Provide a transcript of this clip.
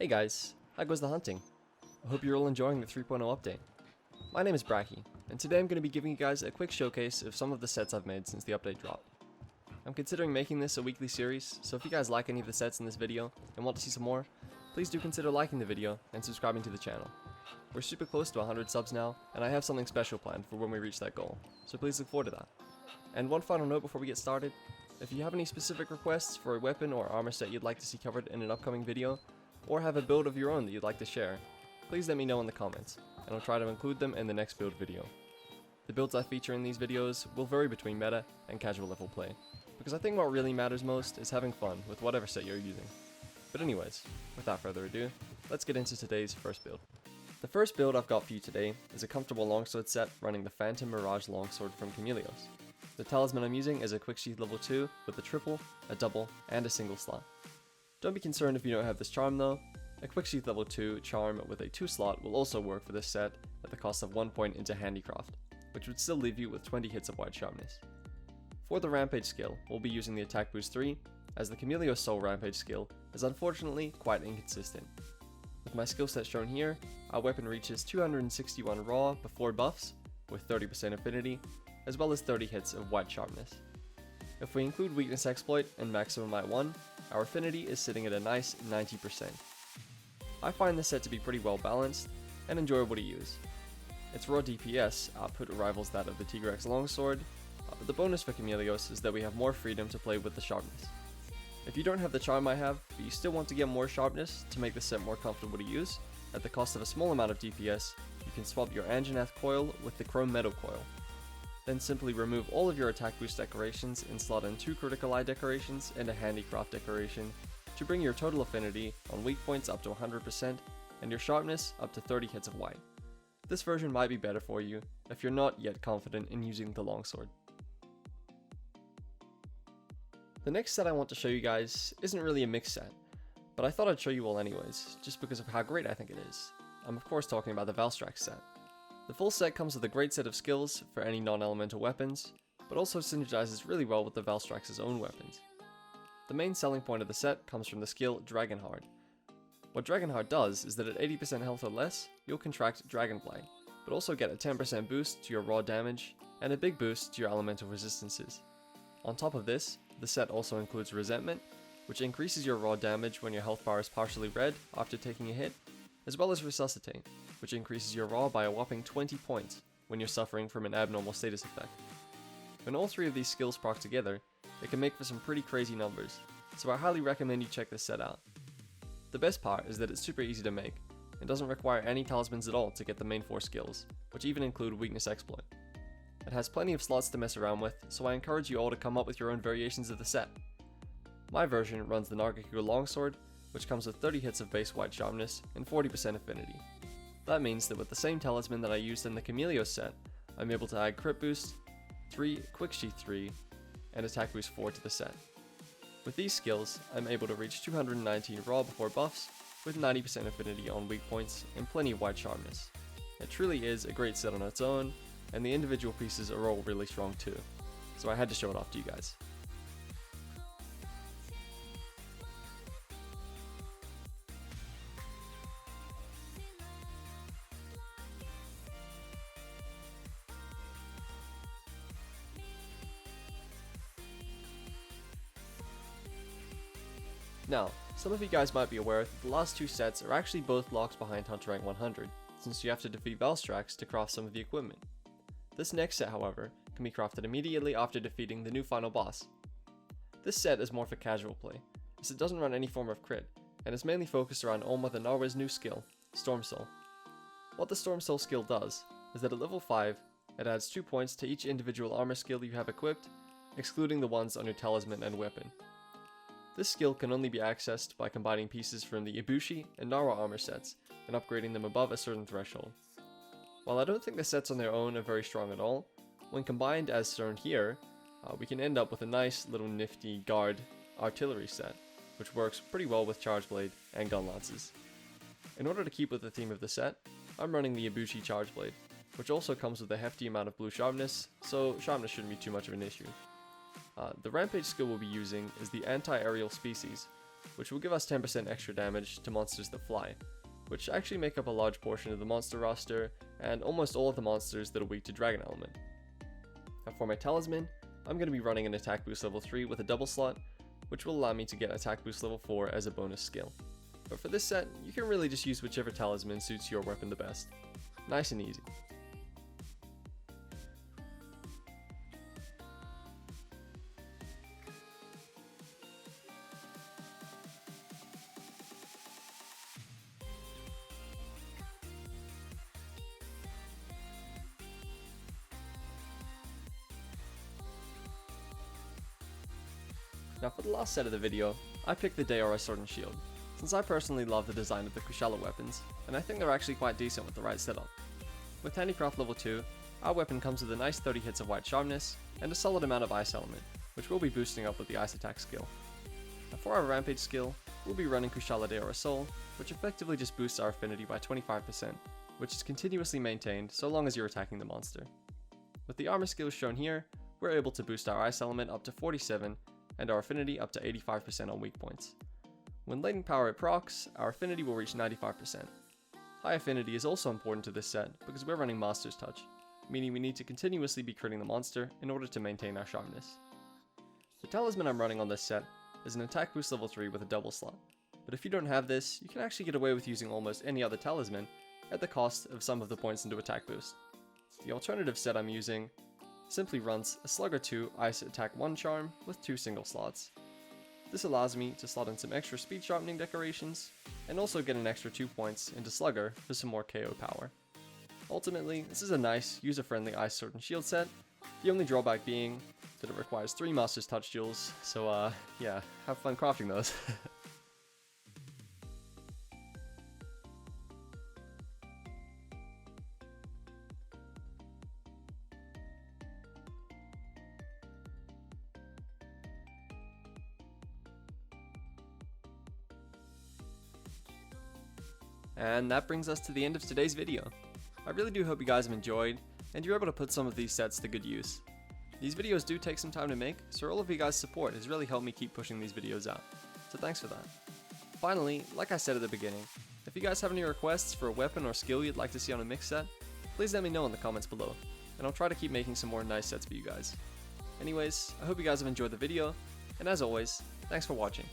Hey guys, how goes the hunting? I hope you're all enjoying the 3.0 update. My name is Bracky, and today I'm going to be giving you guys a quick showcase of some of the sets I've made since the update dropped. I'm considering making this a weekly series, so if you guys like any of the sets in this video and want to see some more, please do consider liking the video and subscribing to the channel. We're super close to 100 subs now, and I have something special planned for when we reach that goal, so please look forward to that. And one final note before we get started, if you have any specific requests for a weapon or armor set you'd like to see covered in an upcoming video, or have a build of your own that you'd like to share, please let me know in the comments, and I'll try to include them in the next build video. The builds I feature in these videos will vary between meta and casual level play, because I think what really matters most is having fun with whatever set you're using. But anyways, without further ado, let's get into today's first build. The first build I've got for you today is a comfortable longsword set running the Phantom Mirage longsword from Kamura's. The talisman I'm using is a quick sheath level 2 with a triple, a double, and a single slot. Don't be concerned if you don't have this charm though. A quick sheath level 2 charm with a 2 slot will also work for this set at the cost of 1 point into handicraft, which would still leave you with 20 hits of wide sharpness. For the rampage skill, we'll be using the attack boost 3, as the Kamura's soul rampage skill is unfortunately quite inconsistent. With my skill set shown here, our weapon reaches 261 raw before buffs, with 30% affinity, as well as 30 hits of wide sharpness. If we include weakness exploit and maximum at 1, our affinity is sitting at a nice 90%. I find this set to be pretty well balanced and enjoyable to use. Its raw DPS output rivals that of the Tigrex longsword, but the bonus for Kamura's is that we have more freedom to play with the sharpness. If you don't have the charm I have, but you still want to get more sharpness to make the set more comfortable to use, at the cost of a small amount of DPS, you can swap your Anjanath coil with the Chrome Metal coil. Then simply remove all of your attack boost decorations and slot in 2 critical eye decorations and a handicraft decoration to bring your total affinity on weak points up to 100% and your sharpness up to 30 hits of white. This version might be better for you if you're not yet confident in using the longsword. The next set I want to show you guys isn't really a mix set, but I thought I'd show you all anyways, just because of how great I think it is. I'm of course talking about the Valstrax set. The full set comes with a great set of skills for any non-elemental weapons, but also synergizes really well with the Valstrax's own weapons. The main selling point of the set comes from the skill Dragonheart. What Dragonheart does is that at 80% health or less, you'll contract Dragonfly, but also get a 10% boost to your raw damage and a big boost to your elemental resistances. On top of this, the set also includes Resentment, which increases your raw damage when your health bar is partially red after taking a hit, as well as Resuscitate, which increases your raw by a whopping 20 points when you're suffering from an abnormal status effect. When all 3 of these skills proc together, it can make for some pretty crazy numbers, so I highly recommend you check this set out. The best part is that it's super easy to make, and doesn't require any talismans at all to get the main 4 skills, which even include weakness exploit. It has plenty of slots to mess around with, so I encourage you all to come up with your own variations of the set. My version runs the Nargacular longsword, which comes with 30 hits of base white sharpness and 40% affinity. That means that with the same talisman that I used in the Kamura's set, I'm able to add crit boost 3, quick sheath 3, and attack boost 4 to the set. With these skills, I'm able to reach 219 raw before buffs, with 90% affinity on weak points and plenty of wide sharpness. It truly is a great set on its own, and the individual pieces are all really strong too, so I had to show it off to you guys. Now, some of you guys might be aware that the last 2 sets are actually both locked behind Hunter Rank 100, since you have to defeat Valstrax to craft some of the equipment. This next set, however, can be crafted immediately after defeating the new final boss. This set is more for casual play, as it doesn't run any form of crit, and is mainly focused around Olma the Narwa's new skill, Stormsoul. What the Stormsoul skill does is that at level 5, it adds 2 points to each individual armor skill you have equipped, excluding the ones on your talisman and weapon. This skill can only be accessed by combining pieces from the Ibushi and Nara armor sets and upgrading them above a certain threshold. While I don't think the sets on their own are very strong at all, when combined as shown here, we can end up with a nice little nifty guard artillery set, which works pretty well with Charge Blade and Gun Lances. In order to keep with the theme of the set, I'm running the Ibushi Charge Blade, which also comes with a hefty amount of blue sharpness, so sharpness shouldn't be too much of an issue. The Rampage skill we'll be using is the Anti-Aerial Species, which will give us 10% extra damage to monsters that fly, which actually make up a large portion of the monster roster and almost all of the monsters that are weak to dragon element. Now for my talisman, I'm going to be running an attack boost level 3 with a double slot, which will allow me to get attack boost level 4 as a bonus skill. But for this set, you can really just use whichever talisman suits your weapon the best. Nice and easy. Now for the last set of the video, I picked the Deora Sword and Shield, since I personally love the design of the Kushala weapons, and I think they're actually quite decent with the right setup. With Handicraft level 2, our weapon comes with a nice 30 hits of white sharpness, and a solid amount of ice element, which we'll be boosting up with the ice attack skill. Now for our rampage skill, we'll be running Kushala Deora Soul, which effectively just boosts our affinity by 25%, which is continuously maintained so long as you're attacking the monster. With the armor skills shown here, we're able to boost our ice element up to 47, and our affinity up to 85% on weak points. When latent power it procs, our affinity will reach 95%. High affinity is also important to this set because we're running Master's Touch, meaning we need to continuously be critting the monster in order to maintain our sharpness. The talisman I'm running on this set is an attack boost level 3 with a double slot, but if you don't have this, you can actually get away with using almost any other talisman at the cost of some of the points into attack boost. The alternative set I'm using simply runs a Slugger 2 Ice Attack 1 charm with 2 single slots. This allows me to slot in some extra speed sharpening decorations, and also get an extra 2 points into Slugger for some more KO power. Ultimately, this is a nice, user-friendly Ice Sword and Shield set, the only drawback being that it requires 3 Master's Touch jewels, so yeah, have fun crafting those. And that brings us to the end of today's video. I really do hope you guys have enjoyed, and you're able to put some of these sets to good use. These videos do take some time to make, so all of you guys' support has really helped me keep pushing these videos out, so thanks for that. Finally, like I said at the beginning, if you guys have any requests for a weapon or skill you'd like to see on a mix set, please let me know in the comments below, and I'll try to keep making some more nice sets for you guys. Anyways, I hope you guys have enjoyed the video, and as always, thanks for watching.